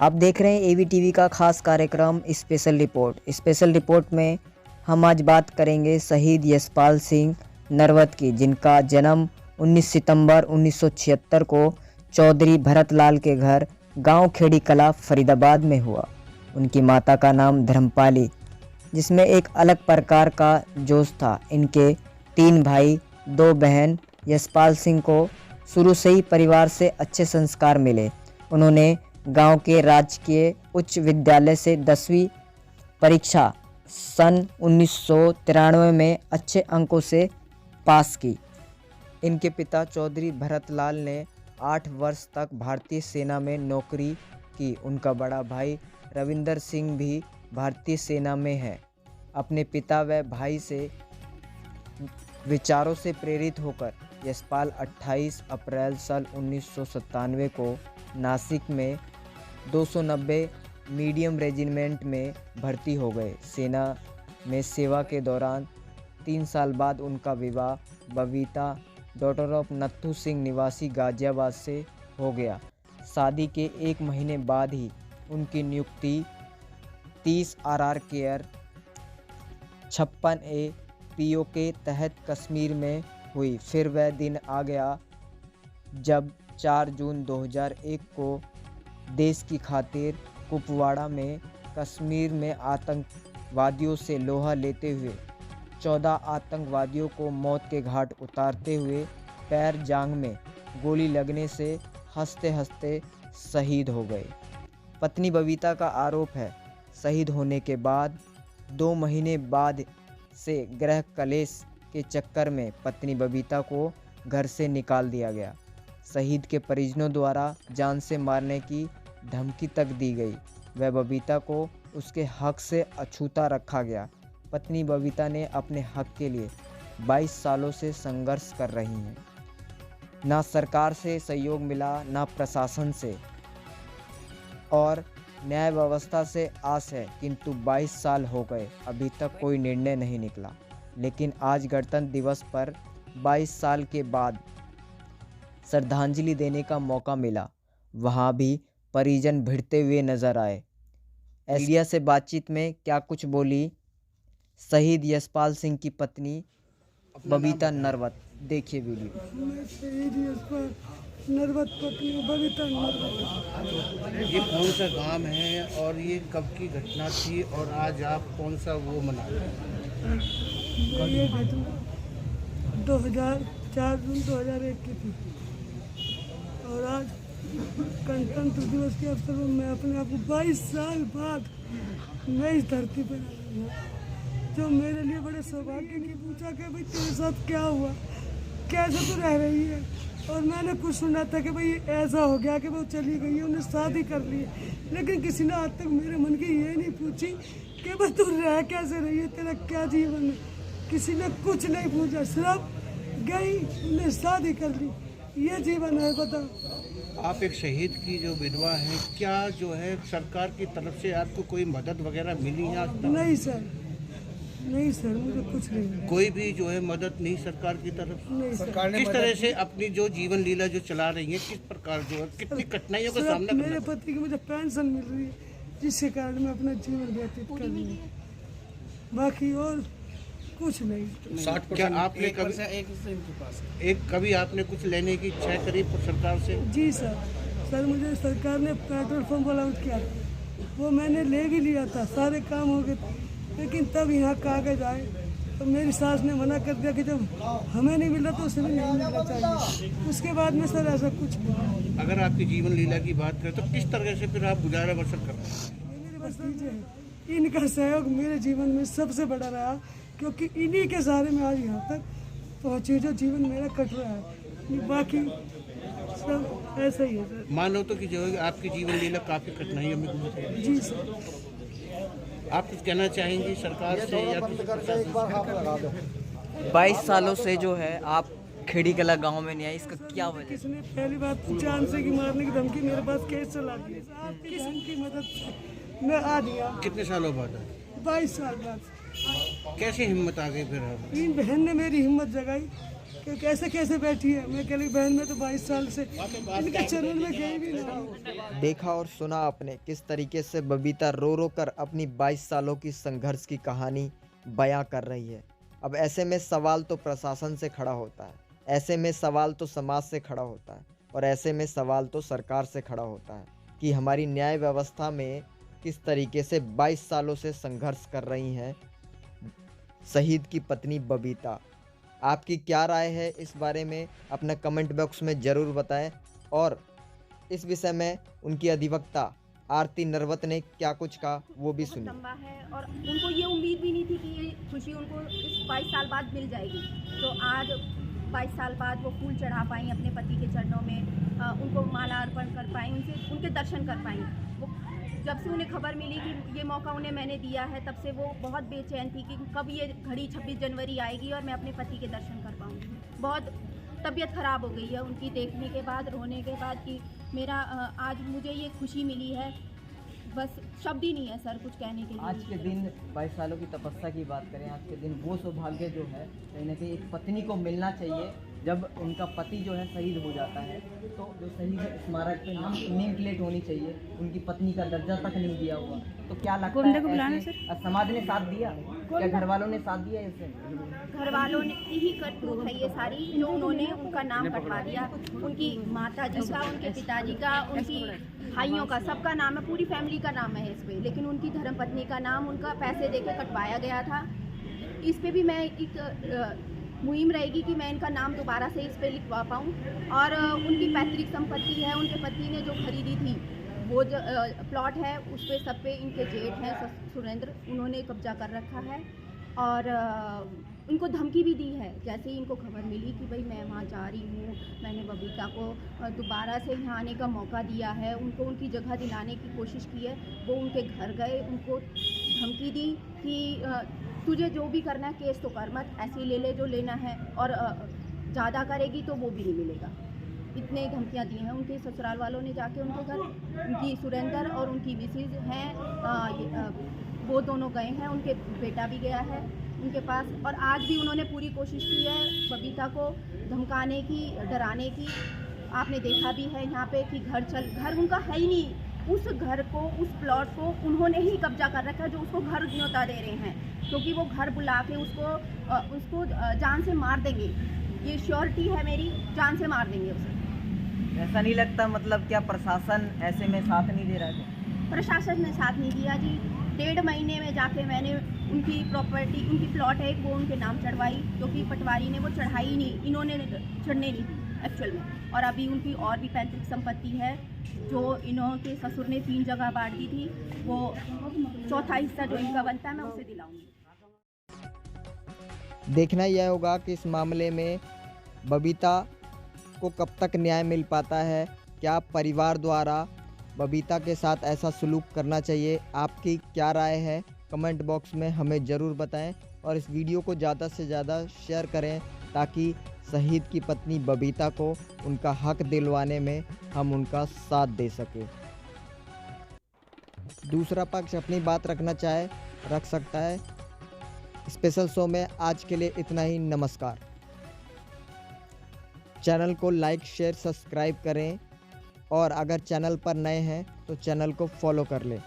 आप देख रहे हैं एवी टीवी का खास कार्यक्रम स्पेशल रिपोर्ट। स्पेशल रिपोर्ट में हम आज बात करेंगे शहीद यशपाल सिंह नरवत की, जिनका जन्म 19 सितंबर 1976 को चौधरी भरतलाल के घर गांव खेड़ी कला फरीदाबाद में हुआ। उनकी माता का नाम धर्मपाली, जिसमें एक अलग प्रकार का जोश था। इनके 3 भाई 2 बहन। यशपाल सिंह को शुरू से ही परिवार से अच्छे संस्कार मिले। उन्होंने गांव के राजकीय उच्च विद्यालय से 10वीं परीक्षा सन 1993 में अच्छे अंकों से पास की। इनके पिता चौधरी भरतलाल ने 8 वर्ष तक भारतीय सेना में नौकरी की। उनका बड़ा भाई रविंदर सिंह भी भारतीय सेना में है। अपने पिता व भाई से विचारों से प्रेरित होकर यशपाल 28 अप्रैल सन 1997 को नासिक में 290 मीडियम रेजिमेंट में भर्ती हो गए। सेना में सेवा के दौरान 3 साल बाद उनका विवाह बबीता डॉटर ऑफ नत्थू सिंह निवासी गाजियाबाद से हो गया। शादी के 1 महीने बाद ही उनकी नियुक्ति 30 RR केयर 56A PO के तहत कश्मीर में हुई। फिर वह दिन आ गया जब 4 जून 2001 को देश की खातिर कुपवाड़ा में कश्मीर में आतंकवादियों से लोहा लेते हुए 14 आतंकवादियों को मौत के घाट उतारते हुए पैर जांग में गोली लगने से हंसते हंसते शहीद हो गए। पत्नी बबीता का आरोप है, शहीद होने के बाद 2 महीने बाद से गृह कलेश के चक्कर में पत्नी बबीता को घर से निकाल दिया गया। शहीद के परिजनों द्वारा जान से मारने की धमकी तक दी गई। वह बबीता को उसके हक से अछूता रखा गया। पत्नी बबीता ने अपने हक के लिए 22 सालों से संघर्ष कर रही हैं। ना सरकार से सहयोग मिला, ना प्रशासन से और न्याय व्यवस्था से आस है, किंतु 22 साल हो गए, अभी तक कोई निर्णय नहीं निकला। लेकिन आज गणतंत्र दिवस पर 22 साल के बाद श्रद्धांजलि देने का मौका मिला। वहाँ भी परिजन भिड़ते हुए नजर आए। मीडिया से बातचीत में क्या कुछ बोली शहीद यशपाल सिंह की पत्नी बबीता नरवत। देखिए वीडियो। मैं शहीद यशपाल नरवत पत्नी बबीता नरवत। ये कौन सा गांव है और ये कब की घटना थी और आज आप कौन सा वो मना रहे हैं? ये घटना 4 जून 2001 की थी और आज गणतंत्र दिवस के अवसर पर मैं अपने आप को 22 साल बाद मैं इस धरती पर आया हूँ, जो मेरे लिए बड़े सौभाग्य की। पूछा कि भाई तेरे साथ क्या हुआ, कैसे तू रह रही है, और मैंने कुछ सुना था कि भाई ऐसा हो गया कि वो चली गई है, उन्हें शादी कर ली है। लेकिन किसी ने आज तक मेरे मन की ये नहीं पूछी कि भाई तू रह कैसे रही है, तेरा क्या जीवन है। किसी ने कुछ नहीं पूछा, सिर्फ गई उन्हें शादी कर ली, ये जीवन है। बताओ। आप एक शहीद की जो विधवा हैं, क्या जो है सरकार की तरफ से आपको कोई मदद वगैरह मिली है आज तक? नहीं सर, मुझे कुछ नहीं मिला। कोई भी जो है मदद नहीं सरकार की तरफ? नहीं सर। किस तरह से अपनी जो जीवन लीला जो चला रही है, किस प्रकार जो है कितनी कठिनाइयों का सामना करना? मेरे पति की मुझे पेंशन मिल रही है, जिसके कारण मैं अपना जीवन व्यतीत कर रही हूँ। बाकी और कुछ नहीं। 60%। क्या आपने कभी आपने कुछ लेने की इच्छा करी सरकार से? जी सर, मुझे सरकार ने पेट्रोल पंप अलाउट किया था, वो मैंने ले भी लिया था, सारे काम हो गए थे। लेकिन तब यहाँ कागज आए तो मेरी सास ने मना कर दिया कि जब हमें नहीं मिला तो उसे भी नहीं मिलना चाहिए। उसके बाद में सर ऐसा कुछ नहीं। अगर आपकी जीवन लीला की बात करें तो किस तरह से फिर आप गुजारा बसर कर रहे हैं? मेरे भतीजे हैं, इनका सहयोग मेरे जीवन में सबसे बड़ा रहा, क्योंकि इन्हीं के सहारे में आज यहाँ तक पहुँची, जो जीवन मेरा कट रहा है। बाकी सब ऐसा ही है सर। मान लो तो कि जो है आपकी जीवन लीला काफ़ी कठिनाइयों में गुजर रही है। जी सर। आप कुछ कहना चाहेंगे सरकार से या किसी प्रशासन से? 22 सालों से जो है आप खेड़ी कला गांव में नहीं आए, इसका क्या वजह? किसने पहली बात जान से की मारने की धमकी मेरे पास केस चला दी। आपकी जान की मदद से मैं आ गया। कितने सालों बाद? 22 साल बाद। कैसे हिम्मत आ गई फिर आप? इन बहन ने मेरी हिम्मत जगाई कि कैसे कैसे बैठी है। मैं कह रही बहन मैं तो 22 साल से इनके चरण में गई भी ना हूँ। देखा और सुना आपने किस तरीके से बबीता रो रो कर अपनी 22 सालों की संघर्ष की कहानी बयां कर रही है। अब ऐसे में सवाल तो प्रशासन से खड़ा होता है, ऐसे में सवाल तो समाज से खड़ा होता है और ऐसे में सवाल तो सरकार से खड़ा होता है कि हमारी न्याय व्यवस्था में किस तरीके से 22 सालों से संघर्ष कर रही हैं शहीद की पत्नी बबीता। आपकी क्या राय है इस बारे में अपना कमेंट बॉक्स में ज़रूर बताएं और इस विषय में उनकी अधिवक्ता आरती नरवत ने क्या कुछ कहा वो भी सुनिए। लंबा है और उनको ये उम्मीद भी नहीं थी कि ये खुशी उनको इस 22 साल बाद मिल जाएगी। तो आज 22 साल बाद वो फूल चढ़ा पाई अपने पति के चरणों में, उनको माला अर्पण कर पाई, उनके दर्शन कर पाई। वो जब से उन्हें खबर मिली कि ये मौका उन्हें मैंने दिया है, तब से वो बहुत बेचैन थी कि कब ये घड़ी 26 जनवरी आएगी और मैं अपने पति के दर्शन कर पाऊँगी। बहुत तबीयत ख़राब हो गई है उनकी देखने के बाद, रोने के बाद कि मेरा आज मुझे ये खुशी मिली है, बस शब्द ही नहीं है सर कुछ कहने के लिए। आज के दिन 22 सालों की तपस्या की बात करें, आज के दिन वो सौभाग्य जो है कहीं ना कहीं एक पत्नी को मिलना चाहिए जब उनका पति जो है शहीद हो जाता है, तो जो शहीद स्मारक पे नेम प्लेट होनी चाहिए, उनकी पत्नी का दर्जा तक नहीं दिया हुआ। तो क्या लगता है ऐसे समाज ने साथ दिया या घर वालों ने साथ दिया? ऐसे घर वालों ने ही करतूत है ये सारी, जो उन्होंने उनका नाम कटवा दिया, उनकी माता जी का, उनके पिताजी का, उनकी भाइयों का, सबका नाम है, पूरी फैमिली का नाम है इस पे, लेकिन उनकी धर्मपत्नी का नाम उनका पैसे देके कटवाया गया था। इस पे भी मैं एक मुहिम रहेगी कि मैं इनका नाम दोबारा से इस पे लिखवा पाऊँ। और उनकी पैतृक संपत्ति है, उनके पति ने जो खरीदी थी वो जो प्लॉट है उस पे सब पे इनके जेठ हैं सुरेंद्र, उन्होंने कब्जा कर रखा है। और उनको धमकी भी दी है, जैसे ही इनको खबर मिली कि भाई मैं वहाँ जा रही हूँ, मैंने बबीता को दोबारा से यहाँ आने का मौका दिया है, उनको उनकी जगह दिलाने की कोशिश की है। वो उनके घर गए, उनको धमकी दी कि तुझे जो भी करना है केस तो कर मत, ऐसे ही ले ले जो लेना है, और ज़्यादा करेगी तो वो भी नहीं मिलेगा। इतने धमकियाँ दी हैं। उनके ससुराल वालों ने जाके उनके घर, उनकी सुरेंद्र और उनकी मिसेज हैं, वो दोनों गए हैं, उनके बेटा भी गया है उनके पास। और आज भी उन्होंने पूरी कोशिश की है बबीता को धमकाने की, डराने की। आपने देखा भी है यहाँ पे कि घर उनका है ही नहीं, उस घर को, उस प्लॉट को उन्होंने ही कब्जा कर रखा है, जो उसको घर न्योता दे रहे हैं, क्योंकि वो घर बुला के उसको जान से मार देंगे। ये श्योरिटी है मेरी, जान से मार देंगे उसे। ऐसा नहीं लगता मतलब क्या प्रशासन ऐसे में साथ नहीं दे रहा है? प्रशासन ने साथ नहीं दिया जी। 1.5 महीने में जाके मैंने उनकी प्रॉपर्टी, उनकी प्लॉट है वो उनके नाम चढ़वाई, क्योंकि पटवारी ने वो चढ़ाई नहीं, इन्होंने चढ़ने नहीं दी एक्चुअल में। और अभी उनकी और भी पैतृक संपत्ति है जो इन्होंने ससुर ने 3 जगह बांट दी थी, वो चौथा हिस्सा जो इनका बनता है मैं उसे दिलाऊंगी। देखना यह होगा कि इस मामले में बबीता को कब तक न्याय मिल पाता है। क्या परिवार द्वारा बबीता के साथ ऐसा सलूक करना चाहिए? आपकी क्या राय है? कमेंट बॉक्स में हमें ज़रूर बताएं और इस वीडियो को ज़्यादा से ज़्यादा शेयर करें ताकि शहीद की पत्नी बबीता को उनका हक दिलवाने में हम उनका साथ दे सके। दूसरा पक्ष अपनी बात रखना चाहे रख सकता है। स्पेशल शो में आज के लिए इतना ही। नमस्कार। चैनल को लाइक, शेयर, सब्सक्राइब करें और अगर चैनल पर नए हैं तो चैनल को फॉलो कर लें।